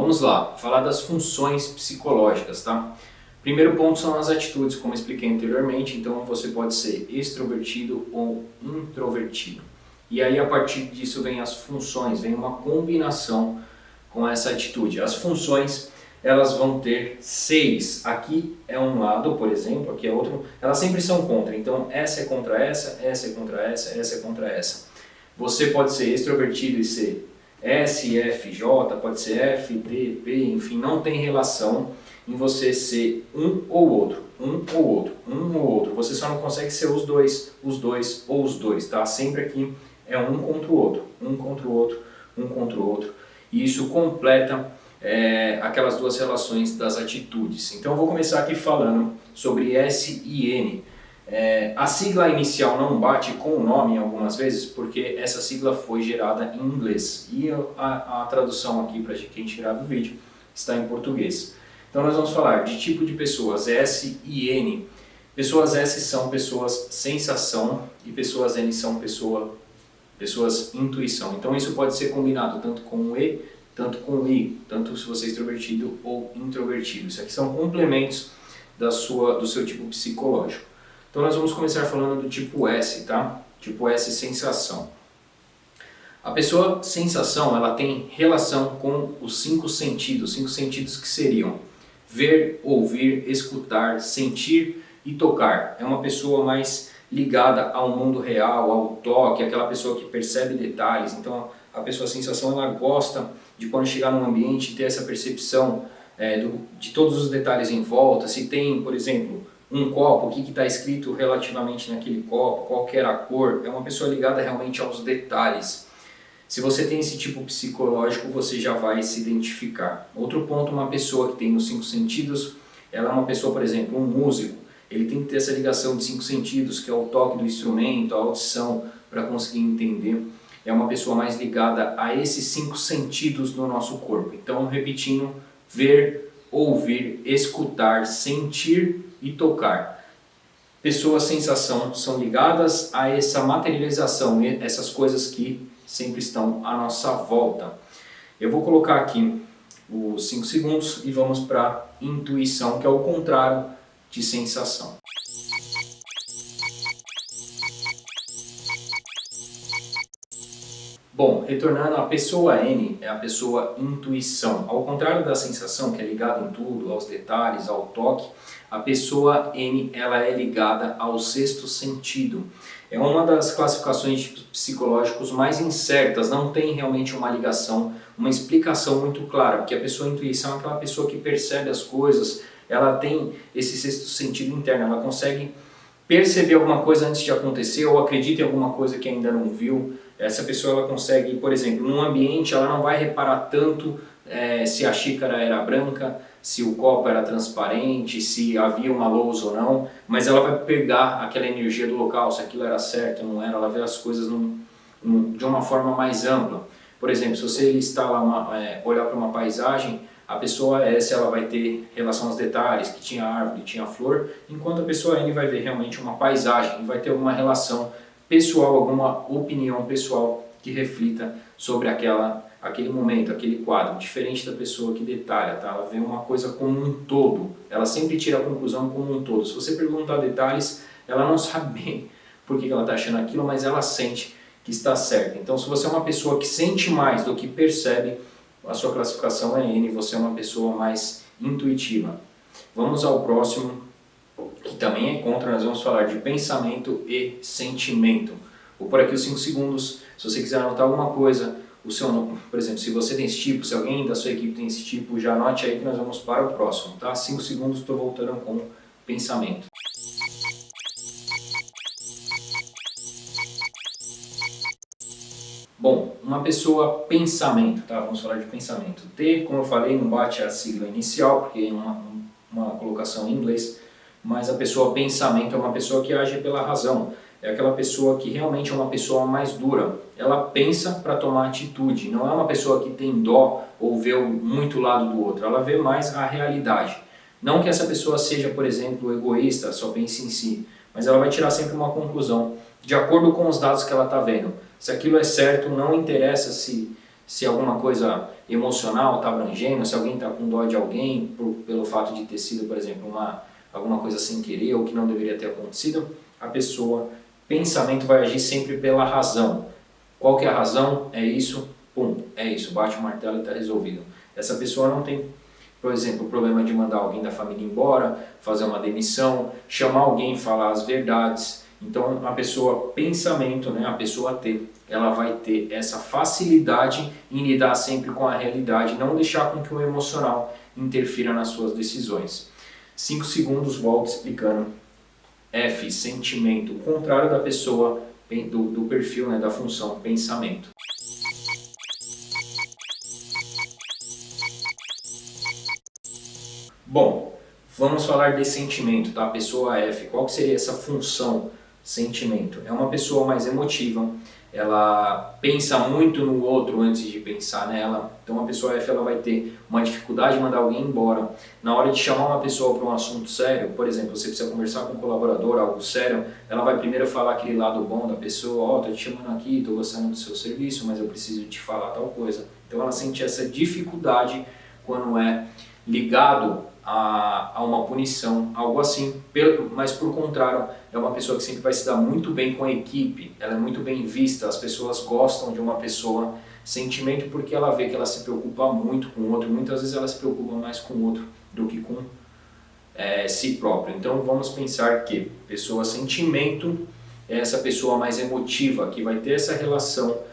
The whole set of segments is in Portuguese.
vamos lá, falar das funções psicológicas, tá? Primeiro ponto são as atitudes, como eu expliquei anteriormente, então você pode ser extrovertido ou introvertido. E aí a partir disso vem as funções, vem uma combinação com essa atitude. As funções, elas vão ter 6. Aqui é um lado, por exemplo, aqui é outro. Elas sempre são contra, então essa é contra essa é contra essa é contra essa. Você pode ser extrovertido e ser S, F, J, pode ser F, D, P, enfim, não tem relação em você ser um ou outro, um ou outro, um ou outro. Você só não consegue ser os dois ou os dois, tá? Sempre aqui é um contra o outro, um contra o outro, um contra o outro. E isso completa aquelas duas relações das atitudes. Então eu vou começar aqui falando sobre S e N. A sigla inicial não bate com o nome algumas vezes porque essa sigla foi gerada em inglês e a tradução aqui para quem grava o vídeo está em português. Então nós vamos falar de tipo de pessoas S e N. Pessoas S são pessoas sensação e pessoas N são pessoas intuição. Então isso pode ser combinado tanto com o E, tanto com o I, tanto se você é extrovertido ou introvertido. Isso aqui são complementos do seu tipo psicológico. Então nós vamos começar falando do tipo S, tá? Tipo S, sensação. A pessoa sensação, ela tem relação com os 5 sentidos que seriam ver, ouvir, escutar, sentir e tocar. É uma pessoa mais ligada ao mundo real, ao toque, aquela pessoa que percebe detalhes. Então a pessoa sensação, ela gosta de quando chegar num ambiente ter essa percepção de todos os detalhes em volta. Se tem, por exemplo, um copo, o que está escrito relativamente naquele copo, qual que era a cor. É uma pessoa ligada realmente aos detalhes. Se você tem esse tipo psicológico, você já vai se identificar. Outro ponto, uma pessoa que tem os 5 sentidos, ela é uma pessoa, por exemplo, um músico, ele tem que ter essa ligação de 5 sentidos, que é o toque do instrumento, a audição, para conseguir entender. É uma pessoa mais ligada a esses 5 sentidos do nosso corpo. Então, repetindo, ver, ouvir, escutar, sentir e tocar. Pessoas sensação são ligadas a essa materialização, essas coisas que sempre estão à nossa volta. Eu vou colocar aqui os 5 segundos e vamos para intuição, que é o contrário de sensação. Bom, retornando, a pessoa N é a pessoa intuição. Ao contrário da sensação, que é ligada em tudo, aos detalhes, ao toque, a pessoa N, ela é ligada ao 6º sentido. É uma das classificações psicológicas mais incertas, não tem realmente uma ligação, uma explicação muito clara, porque a pessoa intuição é aquela pessoa que percebe as coisas, ela tem esse 6º sentido interno, ela consegue perceber alguma coisa antes de acontecer ou acredita em alguma coisa que ainda não viu. Essa pessoa ela consegue, por exemplo, num ambiente ela não vai reparar tanto se a xícara era branca, se o copo era transparente, se havia uma lousa ou não, mas ela vai pegar aquela energia do local, se aquilo era certo ou não era, ela vê as coisas de uma forma mais ampla. Por exemplo, se você listar lá olhar para uma paisagem, a pessoa S ela vai ter relação aos detalhes, que tinha árvore, tinha flor, enquanto a pessoa N vai ver realmente uma paisagem, vai ter alguma relação pessoal, alguma opinião pessoal que reflita sobre aquele momento, aquele quadro, diferente da pessoa que detalha, tá? Ela vê uma coisa como um todo, ela sempre tira a conclusão como um todo. Se você perguntar detalhes, ela não sabe bem por que ela está achando aquilo, mas ela sente que está certa. Então, se você é uma pessoa que sente mais do que percebe, a sua classificação é N, você é uma pessoa mais intuitiva. Vamos ao próximo, que também é contra, nós vamos falar de pensamento e sentimento. Vou por aqui os 5 segundos, se você quiser anotar alguma coisa, por exemplo, se você tem esse tipo, se alguém da sua equipe tem esse tipo, já anote aí que nós vamos para o próximo, tá? 5 segundos, estou voltando com pensamento. Bom, uma pessoa pensamento, tá? Vamos falar de pensamento. T, como eu falei, não bate a sigla inicial, porque é uma colocação em inglês, mas a pessoa pensamento é uma pessoa que age pela razão. É aquela pessoa que realmente é uma pessoa mais dura. Ela pensa para tomar atitude, não é uma pessoa que tem dó ou vê muito lado do outro, ela vê mais a realidade. Não que essa pessoa seja, por exemplo, egoísta, só pense em si, mas ela vai tirar sempre uma conclusão de acordo com os dados que ela está vendo. Se aquilo é certo, não interessa se se alguma coisa emocional está abrangendo, se alguém está com dó de alguém pelo fato de ter sido, por exemplo, alguma coisa sem querer ou que não deveria ter acontecido, a pessoa, pensamento vai agir sempre pela razão. Qual que é a razão? É isso, pum, é isso, bate o martelo e está resolvido. Essa pessoa não tem, por exemplo, o problema de mandar alguém da família embora, fazer uma demissão, chamar alguém e falar as verdades. Então, a pessoa, pensamento, né, a pessoa T, ela vai ter essa facilidade em lidar sempre com a realidade, não deixar com que o emocional interfira nas suas decisões. 5 segundos, volto explicando. F, sentimento, o contrário da pessoa, do perfil, né, da função, pensamento. Bom, vamos falar de sentimento, tá? Pessoa F, qual que seria essa função sentimento? É uma pessoa mais emotiva, ela pensa muito no outro antes de pensar nela. Então a pessoa F ela vai ter uma dificuldade de mandar alguém embora. Na hora de chamar uma pessoa para um assunto sério, por exemplo, você precisa conversar com um colaborador, algo sério, ela vai primeiro falar aquele lado bom da pessoa, ó, tô te chamando aqui, tô gostando do seu serviço, mas eu preciso te falar tal coisa. Então ela sente essa dificuldade quando é ligado a uma punição, algo assim, mas por contrário, é uma pessoa que sempre vai se dar muito bem com a equipe, ela é muito bem vista, as pessoas gostam de uma pessoa sentimento porque ela vê que ela se preocupa muito com o outro, muitas vezes ela se preocupa mais com o outro do que com si própria. Então vamos pensar que pessoa sentimento é essa pessoa mais emotiva, que vai ter essa relação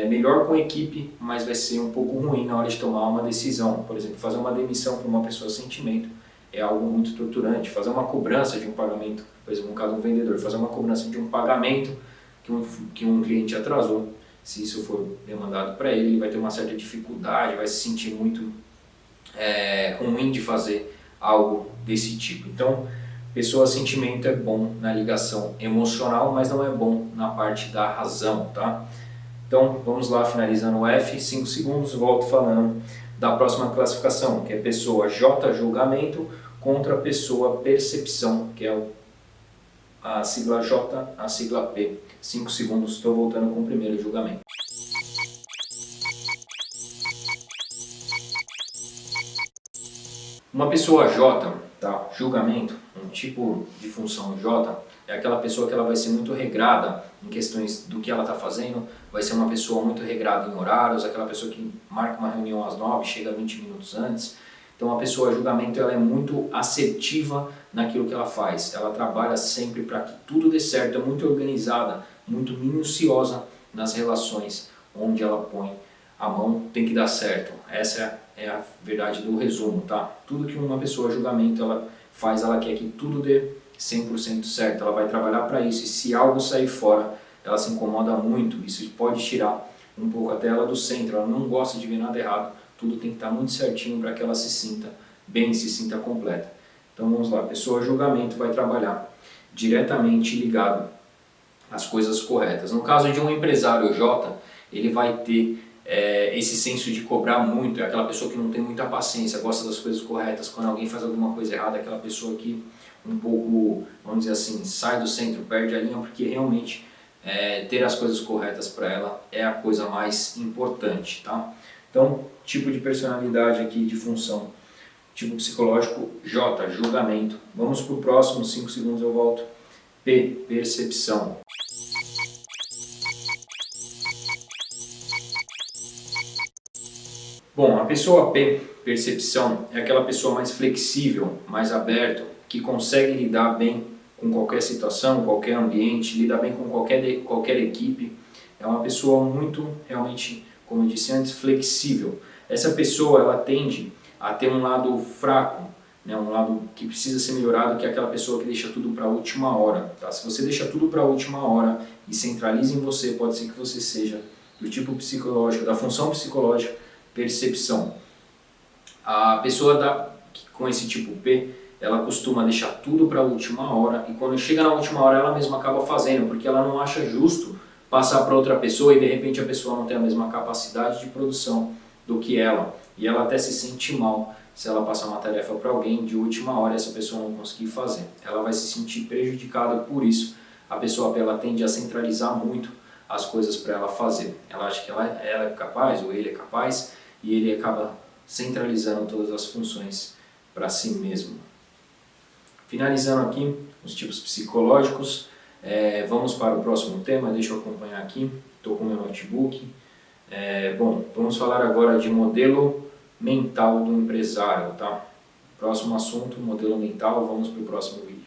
melhor com a equipe, mas vai ser um pouco ruim na hora de tomar uma decisão. Por exemplo, fazer uma demissão para uma pessoa sentimento é algo muito torturante. Fazer uma cobrança de um pagamento, por exemplo, no caso um vendedor, fazer uma cobrança de um pagamento que um cliente atrasou, se isso for demandado para ele, ele vai ter uma certa dificuldade, vai se sentir muito ruim de fazer algo desse tipo. Então, pessoa sentimento é bom na ligação emocional, mas não é bom na parte da razão, tá? Então, vamos lá, finalizando o F, 5 segundos, volto falando da próxima classificação, que é pessoa J, julgamento, contra pessoa percepção, que é a sigla J, a sigla P. 5 segundos, estou voltando com o primeiro julgamento. Uma pessoa J, tá? Julgamento, um tipo de função J, é aquela pessoa que ela vai ser muito regrada em questões do que ela está fazendo, vai ser uma pessoa muito regrada em horários, aquela pessoa que marca uma reunião às 9, chega 20 minutos antes. Então a pessoa julgamento ela é muito assertiva naquilo que ela faz, ela trabalha sempre para que tudo dê certo, é muito organizada, muito minuciosa nas relações onde ela põe a mão, tem que dar certo. Essa é a verdade do resumo, tá? Tudo que uma pessoa julgamento ela faz, ela quer que tudo dê 100% certo, ela vai trabalhar para isso, e se algo sair fora, ela se incomoda muito, isso pode tirar um pouco até ela do centro, ela não gosta de ver nada errado, tudo tem que estar muito certinho para que ela se sinta bem, se sinta completa. Então vamos lá, a pessoa julgamento vai trabalhar diretamente ligado às coisas corretas. No caso de um empresário J, ele vai ter esse senso de cobrar muito, é aquela pessoa que não tem muita paciência, gosta das coisas corretas, quando alguém faz alguma coisa errada, é aquela pessoa que um pouco, vamos dizer assim, sai do centro, perde a linha, porque realmente ter as coisas corretas para ela é a coisa mais importante, tá? Então, tipo de personalidade aqui, de função, tipo psicológico, J, julgamento. Vamos para o próximo, 5 segundos eu volto. P, percepção. Bom, a pessoa P, percepção, é aquela pessoa mais flexível, mais aberta, que consegue lidar bem com qualquer situação, qualquer ambiente, lidar bem com qualquer equipe. É uma pessoa muito, realmente, como eu disse antes, flexível. Essa pessoa, ela tende a ter um lado fraco, né, um lado que precisa ser melhorado, que é aquela pessoa que deixa tudo para a última hora. Tá? Se você deixa tudo para a última hora e centraliza em você, pode ser que você seja do tipo psicológico, da função psicológica, percepção. A pessoa com esse tipo P, ela costuma deixar tudo para a última hora, e quando chega na última hora ela mesma acaba fazendo, porque ela não acha justo passar para outra pessoa e de repente a pessoa não tem a mesma capacidade de produção do que ela, e ela até se sente mal se ela passar uma tarefa para alguém de última hora e essa pessoa não conseguir fazer. Ela vai se sentir prejudicada por isso. A pessoa ela tende a centralizar muito as coisas para ela fazer. Ela acha que ela é capaz ou ele é capaz e ele acaba centralizando todas as funções para si mesmo. Finalizando aqui os tipos psicológicos, vamos para o próximo tema, deixa eu acompanhar aqui, estou com o meu notebook. Bom, vamos falar agora de modelo mental do empresário, tá? Próximo assunto, modelo mental, vamos para o próximo vídeo.